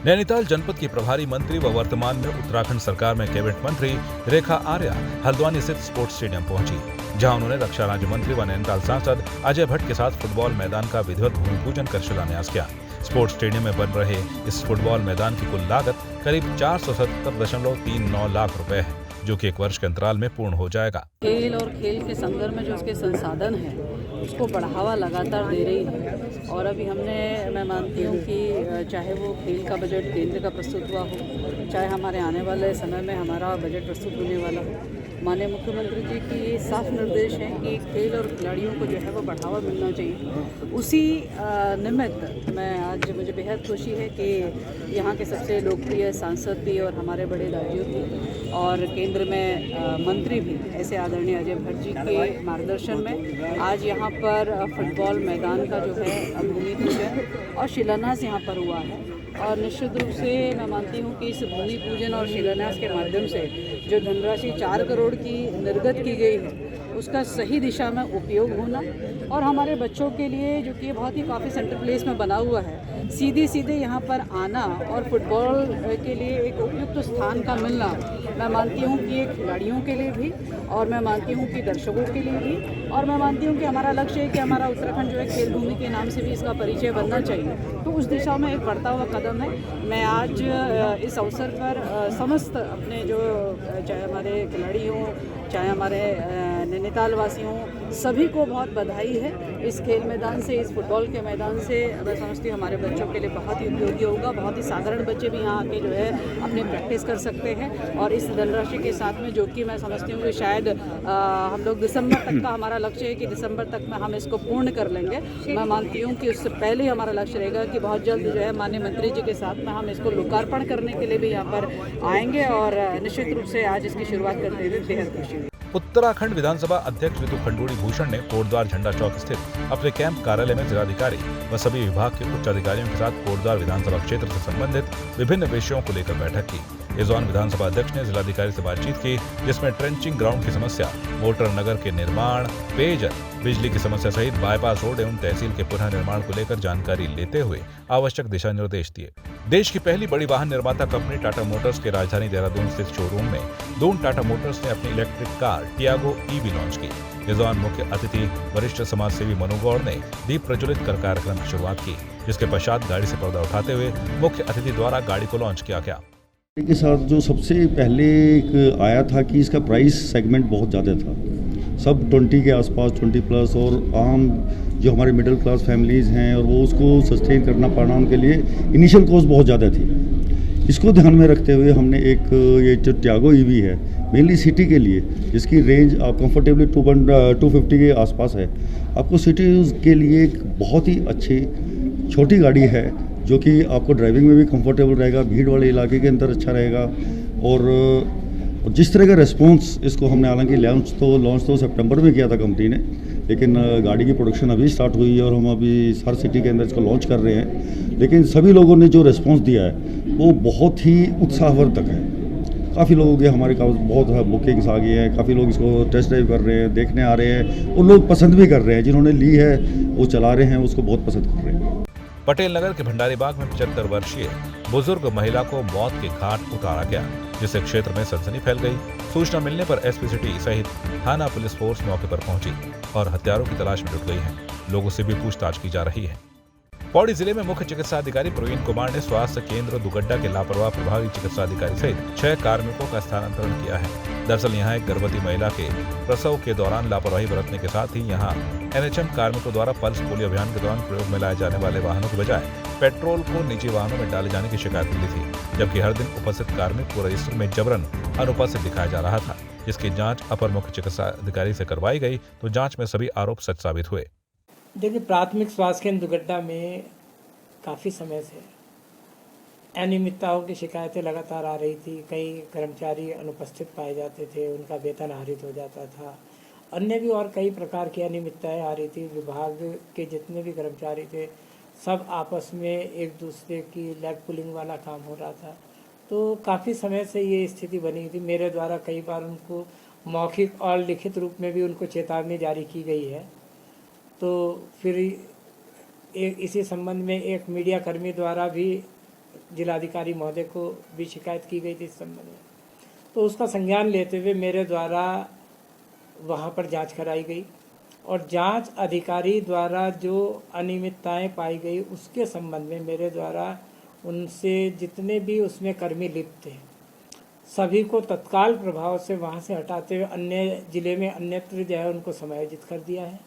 नैनीताल जनपद की प्रभारी मंत्री व वर्तमान में उत्तराखंड सरकार में कैबिनेट मंत्री रेखा आर्या हल्द्वानी स्थित स्पोर्ट्स स्टेडियम पहुंची, जहां उन्होंने रक्षा राज्य मंत्री व नैनीताल सांसद अजय भट्ट के साथ फुटबॉल मैदान का विधिवत भूमि पूजन कर शिलान्यास किया। स्पोर्ट्स स्टेडियम में बन रहे इस फुटबॉल मैदान की कुल लागत करीब 470.39 लाख रुपए है, जो कि 1 वर्ष के अंतराल में पूर्ण हो जाएगा। खेल और खेल के संदर्भ में जो उसके संसाधन हैं उसको बढ़ावा लगातार दे रही है। और अभी मैं मानती हूँ कि चाहे वो खेल का बजट केंद्र का प्रस्तुत हुआ हो, चाहे हमारे आने वाले समय में हमारा बजट प्रस्तुत होने वाला हो, माननीय मुख्यमंत्री जी की ये साफ निर्देश है कि खेल और खिलाड़ियों को जो है वो बढ़ावा मिलना चाहिए। उसी निमित्त मुझे बेहद खुशी है कि यहाँ के सबसे लोकप्रिय सांसद भी और हमारे बड़े राज्यों भी और केंद्र में मंत्री भी ऐसे आदरणीय अजय भट्ट जी के मार्गदर्शन में आज यहाँ पर फुटबॉल मैदान का जो है भूमि पूजन और शिलान्यास यहाँ पर हुआ है। और निश्चित रूप से मैं मानती हूँ कि इस भूमि पूजन और शिलान्यास के माध्यम से जो धनराशि 4 करोड़ की निर्गत की गई है उसका सही दिशा में उपयोग होना और हमारे बच्चों के लिए जो कि बहुत ही काफ़ी सेंटर प्लेस में बना हुआ है, सीधे यहाँ पर आना और फुटबॉल के लिए एक उपयुक्त स्थान का मिलना, मैं मानती हूँ कि ये खिलाड़ियों के लिए भी और मैं मानती हूँ कि दर्शकों के लिए भी और मैं मानती हूँ कि हमारा लक्ष्य है कि हमारा उत्तराखंड जो है खेल भूमि के नाम से भी इसका परिचय बनना चाहिए। तो उस दिशा में एक बढ़ता हुआ कदम है। मैं आज इस अवसर पर समस्त अपने जो चाहे हमारे खिलाड़ी हों, चाहे हमारे नैनीताल वासी हों, सभी को बहुत बधाई है। इस खेल मैदान से, इस फुटबॉल के मैदान से मैं समझती हूँ हमारे बच्चों के लिए बहुत ही उपयोगी होगा। बहुत ही साधारण बच्चे भी यहाँ आके जो है अपने प्रैक्टिस कर सकते हैं और इस धनराशि के साथ में जो कि मैं समझती हूँ कि शायद हम लोग दिसंबर तक का हमारा लक्ष्य है कि दिसंबर तक में हम इसको पूर्ण कर लेंगे। मैं मानती हूँ कि उससे पहले हमारा लक्ष्य रहेगा कि बहुत जल्द जो है माननीय मंत्री जी के साथ में हम इसको लोकार्पण करने के लिए भी यहाँ पर आएंगे और निश्चित रूप से आज इसकी शुरुआत करते हुए बेहद खुशी हुई। उत्तराखंड विधानसभा अध्यक्ष ऋतु खंडूड़ी भूषण ने कोटद्वार झंडा चौक स्थित अपने कैंप कार्यालय में जिलाधिकारी व सभी विभाग के उच्च अधिकारियों के साथ कोटद्वार विधानसभा क्षेत्र से संबंधित विभिन्न विषयों को लेकर बैठक की। इस दौरान विधानसभा अध्यक्ष ने जिलाधिकारी से बातचीत की, जिसमें ट्रेंचिंग ग्राउंड की समस्या, मोटर नगर के निर्माण, पेयजल, बिजली की समस्या सहित बाईपास रोड एवं तहसील के पुनः निर्माण को लेकर जानकारी लेते हुए आवश्यक दिशा निर्देश दिए। देश की पहली बड़ी वाहन निर्माता कंपनी टाटा मोटर्स के राजधानी देहरादून स्थित शोरूम में दून टाटा मोटर्स ने अपनी electric car Tiago EV launch की। इस दौरान मुख्य अतिथि वरिष्ठ समाज सेवी मनु गौड़ ने दीप प्रज्वलित कर कार्यक्रम की शुरुआत की, जिसके पश्चात गाड़ी से पर्दा उठाते हुए मुख्य अतिथि द्वारा गाड़ी को लॉन्च किया गया। के साथ जो सबसे पहले एक आया था कि इसका प्राइस सेगमेंट बहुत ज़्यादा था, सब 20 के आसपास, 20+ और आम जो हमारे मिडिल क्लास फैमिलीज़ हैं और वो उसको सस्टेन करना पाना उनके लिए इनिशियल कॉस्ट बहुत ज़्यादा थी। इसको ध्यान में रखते हुए हमने एक ये जो टियागो ईवी है मेनली सिटी के लिए, जिसकी रेंज आप कंफर्टेबली 250 के आसपास है, आपको सिटी के लिए एक बहुत ही अच्छी छोटी गाड़ी है जो कि आपको ड्राइविंग में भी कंफर्टेबल रहेगा, भीड़ वाले इलाके के अंदर अच्छा रहेगा। और जिस तरह का रिस्पॉन्स इसको हमने, हालांकि लॉन्च तो सितंबर में किया था कंपनी ने, लेकिन गाड़ी की प्रोडक्शन अभी स्टार्ट हुई है और हम अभी हर सिटी के अंदर इसको लॉन्च कर रहे हैं। लेकिन सभी लोगों ने जो रिस्पॉन्स दिया है वो बहुत ही उत्साहवर्धक है। काफ़ी लोगों के हमारे पास बहुत बुकिंग्स आ गई हैं, काफ़ी लोग इसको टेस्ट ड्राइव कर रहे हैं, देखने आ रहे हैं और लोग पसंद भी कर रहे हैं। जिन्होंने ली है वो चला रहे हैं, उसको बहुत पसंद कर रहे हैं। पटेल नगर के भंडारी बाग में 75 वर्षीय बुजुर्ग महिला को मौत के घाट उतारा गया, जिससे क्षेत्र में सनसनी फैल गई। सूचना मिलने पर एसपी सिटी सहित थाना पुलिस फोर्स मौके पर पहुंची और हत्यारों की तलाश में जुट गई है। लोगों से भी पूछताछ की जा रही है। पौड़ी जिले में मुख्य चिकित्सा अधिकारी प्रवीण कुमार ने स्वास्थ्य केंद्र दुगड्डा के लापरवाह प्रभारी चिकित्सा अधिकारी सहित 6 कार्मिकों का स्थानांतरण किया है। दरअसल यहां एक गर्भवती महिला के प्रसव के दौरान लापरवाही बरतने के साथ ही यहां एनएचएम कार्मिकों द्वारा पल्स पोलियो अभियान के दौरान प्रयोग में लाए जाने वाले वाहनों के बजाय पेट्रोल को निजी वाहनों में डाले जाने की शिकायत मिली थी, जबकि हर दिन उपस्थित कार्मिक को रजिस्टर में जबरन अनुपस्थित दिखाया जा रहा था, जिसकी जांच अपर मुख्य चिकित्सा अधिकारी से करवाई गई तो जांच में सभी आरोप सच साबित हुए। देखिए, प्राथमिक स्वास्थ्य केंद्र दुगड्डा में काफ़ी समय से अनियमितताओं की शिकायतें लगातार आ रही थी। कई कर्मचारी अनुपस्थित पाए जाते थे, उनका वेतन आहरित हो जाता था, अन्य भी और कई प्रकार की अनियमितताएं आ रही थी। विभाग के जितने भी कर्मचारी थे सब आपस में एक दूसरे की लेग पुलिंग वाला काम हो रहा था। तो काफ़ी समय से ये स्थिति बनी थी। मेरे द्वारा कई बार उनको मौखिक और लिखित रूप में भी उनको चेतावनी जारी की गई है। तो फिर इसी संबंध में एक मीडिया कर्मी द्वारा भी जिलाधिकारी महोदय को भी शिकायत की गई थी इस संबंध में। तो उसका संज्ञान लेते हुए मेरे द्वारा वहाँ पर जांच कराई गई और जांच अधिकारी द्वारा जो अनियमितताएं पाई गई उसके संबंध में मेरे द्वारा उनसे जितने भी उसमें कर्मी लिप्त थे सभी को तत्काल प्रभाव से वहाँ से हटाते हुए अन्य जिले में अन्यत्र जो है उनको समायोजित कर दिया है।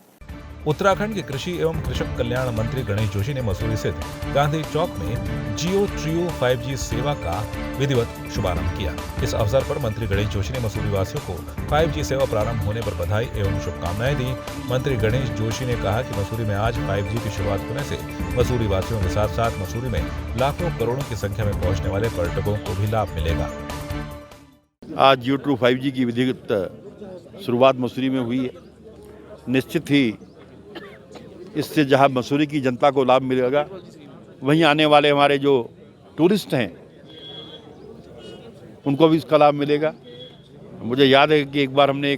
उत्तराखंड के कृषि एवं कृषक कल्याण मंत्री गणेश जोशी ने मसूरी स्थित गांधी चौक में जियो ट्रियो 5G सेवा का विधिवत शुभारंभ किया। इस अवसर पर मंत्री गणेश जोशी ने मसूरी वासियों को 5G सेवा प्रारंभ होने पर बधाई एवं शुभकामनाएं दी। मंत्री गणेश जोशी ने कहा कि मसूरी में आज 5G की शुरुआत होने से मसूरी वासियों के साथ साथ मसूरी में लाखों करोड़ों की संख्या में पहुँचने वाले पर्यटकों को भी लाभ मिलेगा। आज जियो ट्रू 5G की विधिवत शुरुआत मसूरी में हुई है। निश्चित ही इससे जहां मसूरी की जनता को लाभ मिलेगा वहीं आने वाले हमारे जो टूरिस्ट हैं उनको भी इसका लाभ मिलेगा। मुझे याद है कि एक बार हमने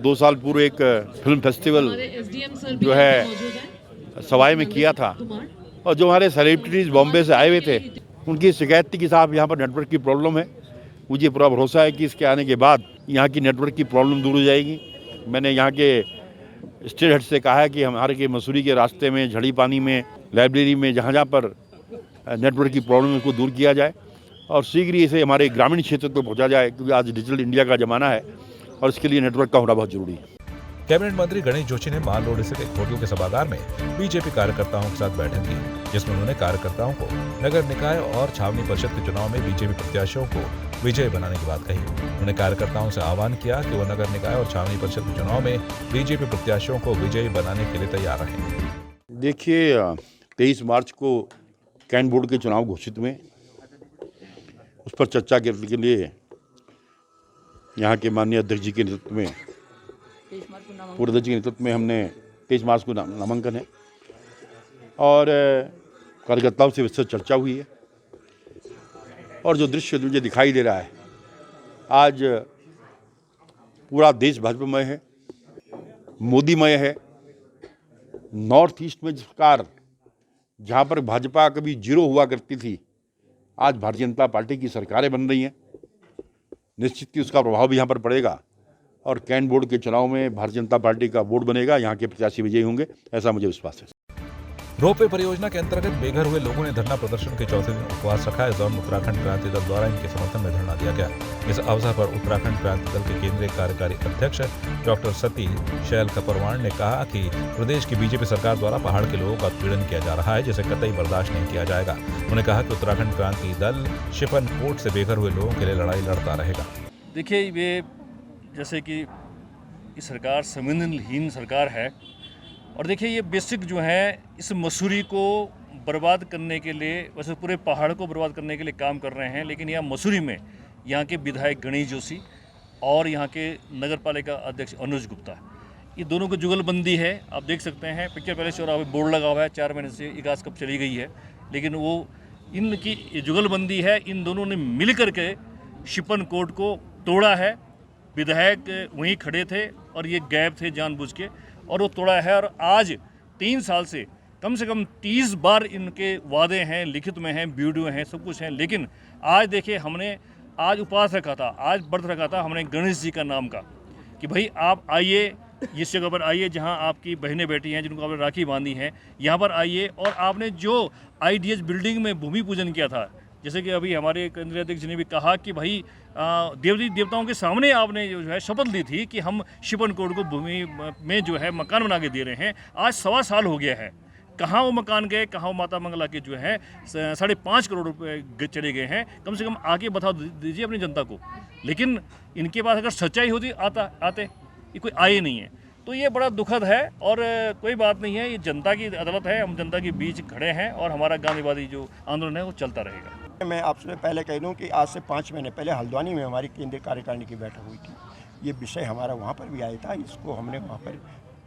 2 साल पूर्व एक फिल्म फेस्टिवल जो है सवाई में किया था और जो हमारे सेलिब्रिटीज बॉम्बे से आए हुए थे उनकी शिकायत थी कि साहब यहाँ पर नेटवर्क की प्रॉब्लम है। मुझे पूरा भरोसा है कि इसके आने के बाद यहाँ की नेटवर्क की प्रॉब्लम दूर हो जाएगी। मैंने यहाँ के स्टेट हेड से कहा है कि हमारे के मसूरी के रास्ते में, झड़ी पानी में, लाइब्रेरी में जहाँ जहाँ पर नेटवर्क की प्रॉब्लम को दूर किया जाए और शीघ्र ही इसे हमारे ग्रामीण क्षेत्र तक पहुँचा जाए, क्योंकि आज डिजिटल इंडिया का ज़माना है और इसके लिए नेटवर्क का होना बहुत जरूरी है। कैबिनेट मंत्री गणेश जोशी ने माल रोड स्थित एक होटल के सभागार में बीजेपी कार्यकर्ताओं के साथ बैठक की, जिसमें उन्होंने कार्यकर्ताओं को नगर निकाय और छावनी परिषद के चुनाव में बीजेपी प्रत्याशियों को विजयी बनाने की बात कही। उन्होंने कार्यकर्ताओं से आह्वान किया कि वह नगर निकाय और छावनी परिषद के चुनाव में बीजेपी प्रत्याशियों को विजयी बनाने के लिए तैयार रहें। देखिए, 23 मार्च को कैंट बोर्ड के चुनाव घोषित हुए, उस पर चर्चा करने के लिए यहाँ के माननीय अध्यक्ष जी के नेतृत्व में, पूर्व अध्यक्ष के नेतृत्व में हमने 23 मार्च को नामांकन है और कार्यकर्ताओं से विस्तृत चर्चा हुई है। और जो दृश्य मुझे दिखाई दे रहा है, आज पूरा देश भाजपामय है, मोदीमय है। नॉर्थ ईस्ट में सरकार जहाँ पर भाजपा कभी जीरो हुआ करती थी, आज भारतीय जनता पार्टी की सरकारें बन रही हैं। निश्चित ही उसका प्रभाव भी यहाँ पर पड़ेगा और कैंट बोर्ड के चुनाव में भारतीय जनता पार्टी का बोर्ड बनेगा, यहाँ के प्रत्याशी विजयी होंगे, ऐसा मुझे विश्वास है। रोपवे परियोजना के अंतर्गत बेघर हुए लोगों ने धरना प्रदर्शन के चौथे दिन उपवास रखा। इस दौरान उत्तराखंड क्रांति दल द्वारा इनके समर्थन में धरना दिया गया। इस अवसर पर उत्तराखंड क्रांति दल के केंद्रीय कार्यकारी अध्यक्ष डॉक्टर सती शैल कपरवाण ने कहा कि प्रदेश की बीजेपी सरकार द्वारा पहाड़ के लोगों का उत्पीड़न किया जा रहा है, जिसे कतई बर्दाश्त नहीं किया जाएगा। उन्होंने कहा कि उत्तराखंड क्रांति दल शिपन कोट से बेघर हुए लोगों के लिए लड़ाई लड़ता रहेगा। देखिए, ये जैसे कि सरकार संवेदनहीन सरकार है और देखिए ये बेसिक जो है इस मसूरी को बर्बाद करने के लिए, वैसे पूरे पहाड़ को बर्बाद करने के लिए काम कर रहे हैं। लेकिन यहाँ मसूरी में यहाँ के विधायक गणेश जोशी और यहाँ के नगर पालिका अध्यक्ष अनुज गुप्ता, ये दोनों की जुगलबंदी है। आप देख सकते हैं पिक्चर पैलेस चौराहे पे बोर्ड लगा हुआ है, 4 महीने से इगास कब चली गई है, लेकिन वो इनकी जुगलबंदी है। इन दोनों ने मिल करके शिपन कोट को तोड़ा है। विधायक वहीं खड़े थे और ये गैप थे जानबूझ के, और वो तोड़ा है। और आज 3 साल से कम 30 बार इनके वादे हैं, लिखित में हैं, वीडियो हैं, सब कुछ है। लेकिन आज देखिए, हमने आज उपवास रखा था, आज व्रत रखा था हमने गणेश जी का नाम का, कि भाई आप आइए, इस जगह पर आइए जहां आपकी बहनें बैठी हैं, जिनको आपने राखी बांधी है, यहाँ पर आइए। और आपने जो IDH बिल्डिंग में भूमि पूजन किया था, जैसे कि अभी हमारे केंद्रीय अध्यक्ष ने भी कहा कि भाई देवताओं के सामने आपने जो है शपथ ली थी कि हम शिपन कोट को भूमि में जो है मकान बना के दे रहे हैं। आज 1.25 साल हो गया है, कहाँ वो मकान गए, कहाँ वो माता मंगला के जो है 5.5 करोड़ रुपए चले गए हैं। कम से कम आगे बता दीजिए अपनी जनता को। लेकिन इनके पास अगर सच्चाई होती आते ये कोई आए नहीं है। तो ये बड़ा दुखद है और कोई बात नहीं है, ये जनता की अदालत है, हम जनता के बीच खड़े हैं और हमारा गांधीवादी जो आंदोलन है वो चलता रहेगा। मैं आपसे पहले कह दूं कि आज से 5 महीने पहले हल्द्वानी में हमारी केंद्रीय कार्यकारिणी की बैठक हुई थी। ये विषय हमारा वहाँ पर भी आया था, इसको हमने वहाँ पर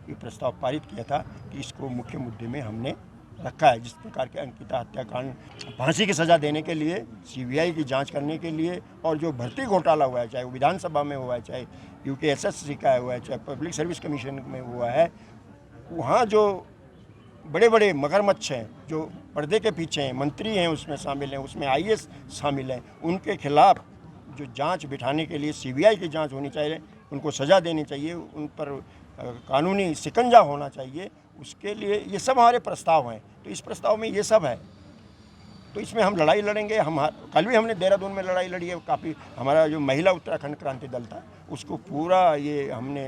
ये प्रस्ताव पारित किया था कि इसको मुख्य मुद्दे में हमने रखा है। जिस प्रकार के अंकिता हत्याकांड, फांसी की सज़ा देने के लिए, CBI की जांच करने के लिए, और जो भर्ती घोटाला हुआ है, चाहे वो विधानसभा में हुआ है, चाहे UKSSC का हुआ है, चाहे पब्लिक सर्विस कमीशन में हुआ है, वहाँ जो बड़े बड़े मगरमच्छ हैं जो पर्दे के पीछे हैं, मंत्री हैं उसमें शामिल हैं, उसमें आईएएस शामिल हैं, उनके खिलाफ जो जांच बिठाने के लिए सीबीआई की जांच होनी चाहिए, उनको सज़ा देनी चाहिए, उन पर कानूनी शिकंजा होना चाहिए। उसके लिए ये सब हमारे प्रस्ताव हैं। तो इस प्रस्ताव में ये सब है, तो इसमें हम लड़ाई लड़ेंगे। हम कल भी हमने देहरादून में लड़ाई लड़ी है। काफ़ी हमारा जो महिला उत्तराखंड क्रांति दल था उसको पूरा ये हमने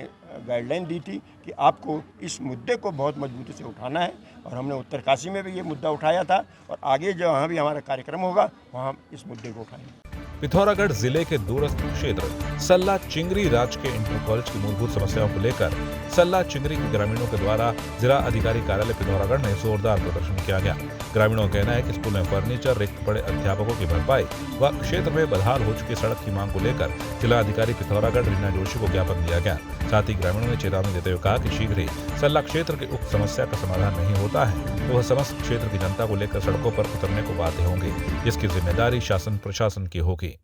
गाइडलाइन दी थी कि आपको इस मुद्दे को बहुत मजबूती से उठाना है, और हमने उत्तरकाशी में भी ये मुद्दा उठाया था, और आगे जहाँ भी हमारा कार्यक्रम होगा वहाँ हम इस मुद्दे को उठाएंगे। पिथौरागढ़ जिले के दूरस्थ क्षेत्र सल्ला चिंगरी राजकीय इंटर कॉलेज की मूलभूत समस्याओं को लेकर सल्ला चिंगरी के ग्रामीणों के द्वारा जिला अधिकारी कार्यालय पिथौरागढ़ में जोरदार प्रदर्शन किया गया। ग्रामीणों का कहना है कि स्कूल में फर्नीचर, रिक्त पड़े अध्यापकों की भरपाई व क्षेत्र में बदहाल हो चुकी सड़क की मांग को लेकर जिला अधिकारी पिथौरागढ़ रीना जोशी को ज्ञापन दिया गया। साथ ही ग्रामीणों ने चेतावनी देते हुए कहा कि शीघ्र ही सल्ला क्षेत्र की उक्त समस्या का समाधान नहीं होता है तो वह समस्त क्षेत्र की जनता को लेकर सड़कों पर उतरने को बाध्य होंगे, जिसकी जिम्मेदारी शासन प्रशासन की होगी।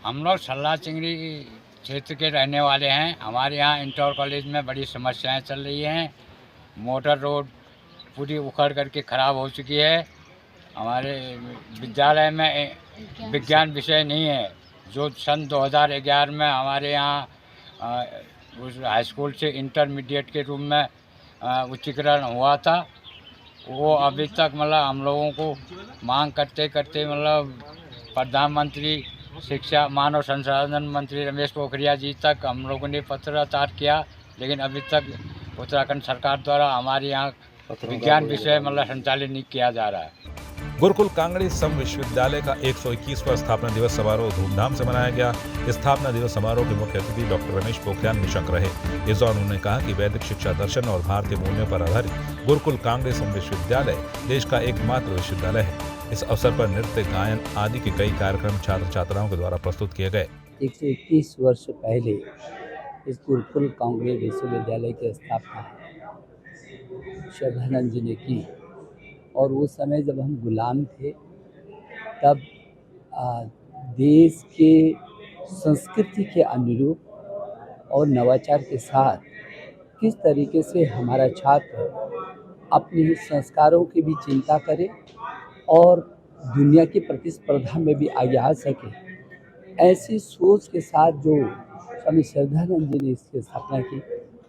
हम लोग सल्ला चिंगरी क्षेत्र के रहने वाले हैं। हमारे यहाँ इंटर कॉलेज में बड़ी समस्याएं चल रही हैं। मोटर रोड पूरी उखड़ करके ख़राब हो चुकी है। हमारे विद्यालय में विज्ञान विषय नहीं है, जो सन 2011 में हमारे यहाँ उस हाई स्कूल से इंटरमीडिएट के रूप में उच्चीकरण हुआ था, वो अभी तक मतलब हम लोगों को मांग करते करते मतलब प्रधानमंत्री शिक्षा मानव संसाधन मंत्री रमेश पोखरियाल जी तक हम लोगों ने पत्राचार किया, लेकिन अभी तक उत्तराखंड सरकार द्वारा हमारे यहाँ विज्ञान विषय मतलब संचालित नहीं किया जा रहा है। गुरुकुल कांगड़ी सम विश्वविद्यालय का 121वां स्थापना दिवस समारोह धूमधाम से मनाया गया। स्थापना दिवस समारोह के मुख्य अतिथि डॉक्टर रमेश पोखरियाल निशंक रहे। इस दौरान उन्होंने कहा कि वैदिक शिक्षा दर्शन और भारतीय मूल्यों पर आधारित गुरुकुल कांगड़ी सम विश्वविद्यालय देश का एकमात्र विश्वविद्यालय है। इस अवसर पर नृत्य, गायन आदि के कई कार्यक्रम छात्र छात्राओं के द्वारा प्रस्तुत किए गए। 121 वर्ष पहले इस गुरुकुल कांगड़ी विश्वविद्यालय की स्थापना श्रद्धानंद जी ने की, और उस समय जब हम गुलाम थे तब देश के संस्कृति के अनुरूप और नवाचार के साथ किस तरीके से हमारा छात्र अपने संस्कारों की भी चिंता करे और दुनिया की प्रतिस्पर्धा में भी आगे आ सके, ऐसी सोच के साथ जो स्वामी श्रद्धानंद जी ने इसकी स्थापना की।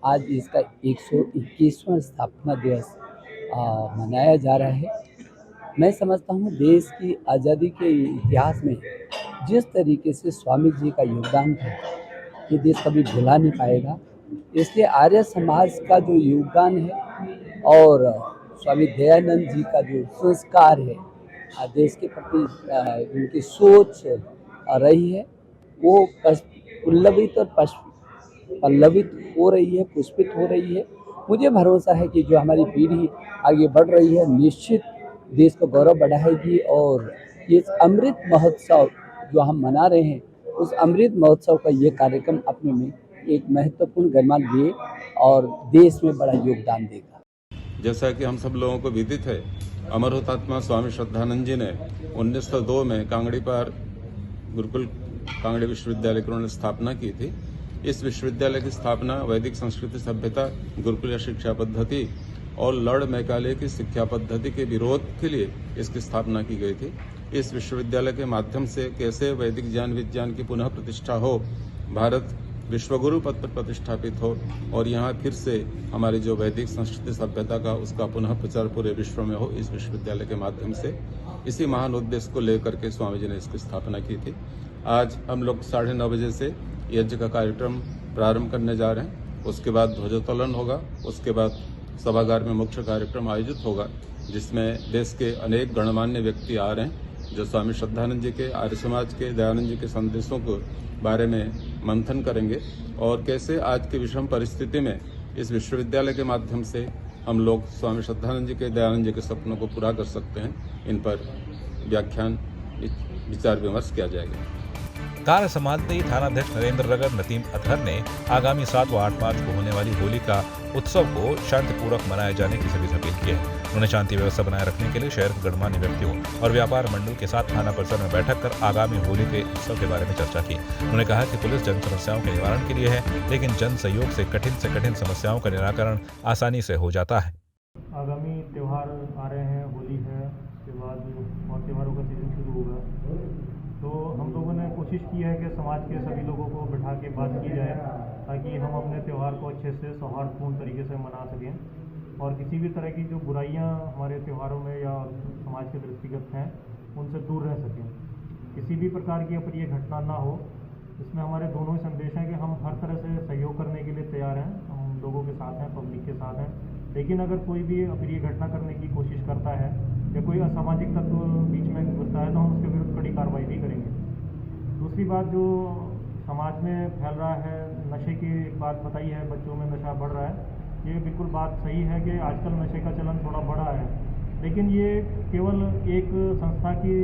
आज इसका 121वां स्थापना दिवस मनाया जा रहा है। मैं समझता हूँ देश की आज़ादी के इतिहास में जिस तरीके से स्वामी जी का योगदान था ये देश कभी भुला नहीं पाएगा। इसलिए आर्य समाज का जो योगदान है और स्वामी दयानंद जी का जो संस्कार है, देश के प्रति उनकी सोच रही है, वो उल्लवित और पल्लवित हो रही है, पुष्पित हो रही है। मुझे भरोसा है कि जो हमारी पीढ़ी आगे बढ़ रही है निश्चित देश को गौरव बढ़ाएगी, और ये अमृत महोत्सव जो हम मना रहे हैं उस अमृत महोत्सव का ये कार्यक्रम अपने में एक महत्वपूर्ण गरिमा लिए और देश में बड़ा योगदान देगा। जैसा कि हम सब लोगों को विदित है, अमर हुतात्मा स्वामी श्रद्धानंद जी ने 1902 में कांगड़ी पर गुरुकुल कांगड़ी विश्वविद्यालय की उन्होंने स्थापना की थी। इस विश्वविद्यालय की स्थापना वैदिक संस्कृति सभ्यता, गुरुकुल शिक्षा पद्धति और लॉर्ड मैकाले की शिक्षा पद्धति के विरोध के लिए इसकी स्थापना की गई थी। इस विश्वविद्यालय के माध्यम से कैसे वैदिक ज्ञान विज्ञान की पुनः प्रतिष्ठा हो, भारत विश्वगुरु पद पर प्रतिष्ठापित हो और यहाँ फिर से हमारी जो वैदिक संस्कृति सभ्यता का उसका पुनः प्रचार पूरे विश्व में हो, इस विश्वविद्यालय के माध्यम से इसी महान उद्देश्य को लेकर के स्वामी जी ने इसकी स्थापना की थी। आज हम लोग 9:30 बजे से यज्ञ का कार्यक्रम प्रारंभ करने जा रहे हैं। उसके बाद ध्वजोत्तोलन होगा, उसके बाद सभागार में मुख्य कार्यक्रम आयोजित होगा, जिसमें देश के अनेक गणमान्य व्यक्ति आ रहे हैं जो स्वामी श्रद्धानंद जी के, आर्य समाज के, दयानंद जी के संदेशों को बारे में मंथन करेंगे और कैसे आज की विषम परिस्थिति में इस विश्वविद्यालय के माध्यम से हम लोग स्वामी श्रद्धानंद जी के, दयानंद जी के सपनों को पूरा कर सकते हैं। इन पर व्याख्यान, विचार विमर्श किया जाएगा। कार्य संभालते ही थानाध्यक्ष नरेंद्र रगर नतीम अतहर ने आगामी 7 व 8 मार्च को होने वाली होली का उत्सव को शांतिपूर्वक मनाए जाने की सभी अपील की है। उन्होंने शांति व्यवस्था बनाए रखने के लिए शहर के गणमान्य व्यक्तियों और व्यापार मंडल के साथ थाना परिसर में बैठक कर आगामी होली के उत्सव के बारे में चर्चा की। उन्होंने कहा कि पुलिस जन समस्याओं के निवारण के लिए है, लेकिन जन सहयोग से कठिन समस्याओं का निराकरण आसानी से हो जाता है। आगामी त्यौहार आ रहे हैं, होली है, उसके बाद और त्योहारों का सीज़न शुरू होगा, तो हम लोगों ने कोशिश की है कि समाज के सभी लोगों को बिठा के बात की जाए ताकि हम अपने त्यौहार को अच्छे से सौहार्दपूर्ण तरीके से मना सकें और किसी भी तरह की जो बुराइयां हमारे त्योहारों में या समाज के दृष्टिगत हैं उनसे दूर रह सकें। किसी भी प्रकार की अप्रिय घटना ना हो, इसमें हमारे दोनों ही संदेश हैं कि हम हर तरह से सहयोग करने के लिए तैयार हैं, हम लोगों के साथ हैं, पब्लिक के साथ हैं, लेकिन अगर कोई भी अप्रिय घटना करने की कोशिश करता है या कोई असामाजिक तत्व बीच में घुसता है तो हम उसके विरुद्ध कड़ी कार्रवाई भी करेंगे। दूसरी बात जो समाज में फैल रहा है, नशे की एक बात बताई है, बच्चों में नशा बढ़ रहा है, ये बिल्कुल बात सही है कि आजकल नशे का चलन थोड़ा बढ़ा है, लेकिन ये केवल एक संस्था की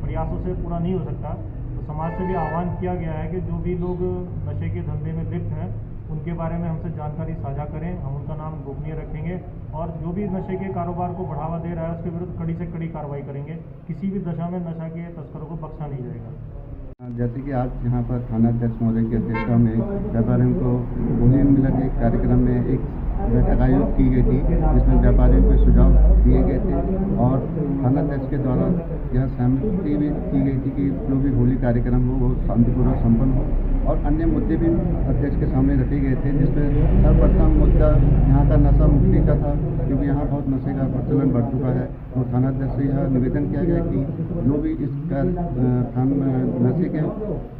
प्रयासों से पूरा नहीं हो सकता। तो समाज से भी आह्वान किया गया है कि जो भी लोग नशे के धंधे में लिप्त हैं उनके बारे में हमसे जानकारी साझा करें, हम उनका नाम गोपनीय रखेंगे और जो भी नशे के कारोबार को बढ़ावा दे रहा है उसके विरुद्ध कड़ी से कड़ी कार्रवाई करेंगे। किसी भी दशा में नशा के तस्करों को बख्शा नहीं जाएगा। जैसे कि आज यहाँ पर थाना अध्यक्ष महोदय की अध्यक्षता में व्यापारियों को होली मिलन एक कार्यक्रम में एक बैठक आयोजित की गई थी, जिसमें व्यापारियों के सुझाव दिए गए थे और थाना अध्यक्ष के द्वारा यह सहमति भी की गई थी कि जो भी होली कार्यक्रम हो वो शांतिपूर्वक संपन्न हो और अन्य मुद्दे भी अध्यक्ष के सामने रखे गए थे, जिसमें सर्वप्रथम मुद्दा यहाँ का नशा मुक्ति का था, क्योंकि यहाँ बहुत नशे का प्रचलन बढ़ चुका है। तो थाना अध्यक्ष से यह निवेदन किया गया कि जो भी इस नशे के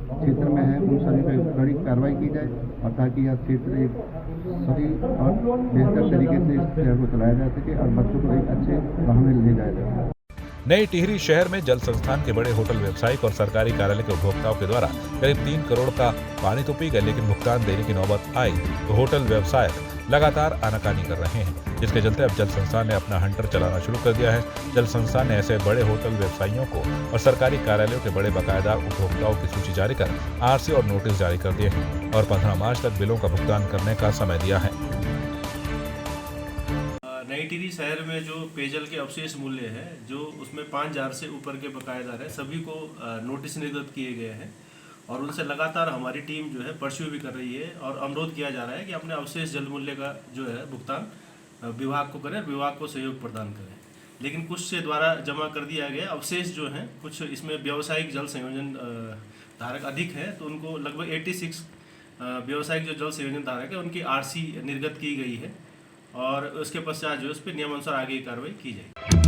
क्षेत्र में है उन सभी पर कड़ी कार्रवाई की जाए और ताकि यह क्षेत्र एक सही और बेहतर तरीके से इस शहर को चलाया जा सके और बच्चों को एक अच्छे राह में ले जाया जा सके। नई टिहरी शहर में जल संस्थान के बड़े होटल व्यावसायिक और सरकारी कार्यालय के उपभोक्ताओं के द्वारा करीब 3 करोड़ का पानी तो पी गए, लेकिन भुगतान देने की नौबत आई तो होटल व्यवसायक लगातार आनाकानी कर रहे हैं, जिसके चलते अब जल संस्थान ने अपना हंटर चलाना शुरू कर दिया है। जल संस्थान ने ऐसे बड़े होटल व्यवसायियों को और सरकारी कार्यालयों के बड़े बकायदा उपभोक्ताओं की सूची जारी कर आरसी और नोटिस जारी कर दिए हैं और 15 मार्च तक बिलों का भुगतान करने का समय दिया है। नई टिहरी शहर में जो पेयजल के अवशेष मूल्य है, जो उसमें 5,000 से ऊपर के बकायेदार है, सभी को नोटिस निर्गत किए गए हैं और उनसे लगातार हमारी टीम जो है परस्यू भी कर रही है और अनुरोध किया जा रहा है कि अपने अवशेष जल मूल्य का जो है भुगतान विभाग को करें, विभाग को सहयोग प्रदान करें। लेकिन कुछ से द्वारा जमा कर दिया गया अवशेष जो हैं, कुछ इसमें व्यावसायिक जल संयोजन धारक अधिक है, तो उनको लगभग 86 व्यावसायिक जो जल संयोजन धारक है उनकी आरसी निर्गत की गई है और उसके पश्चात जो उस पर नियमानुसार आगे की कार्रवाई की जाएगी।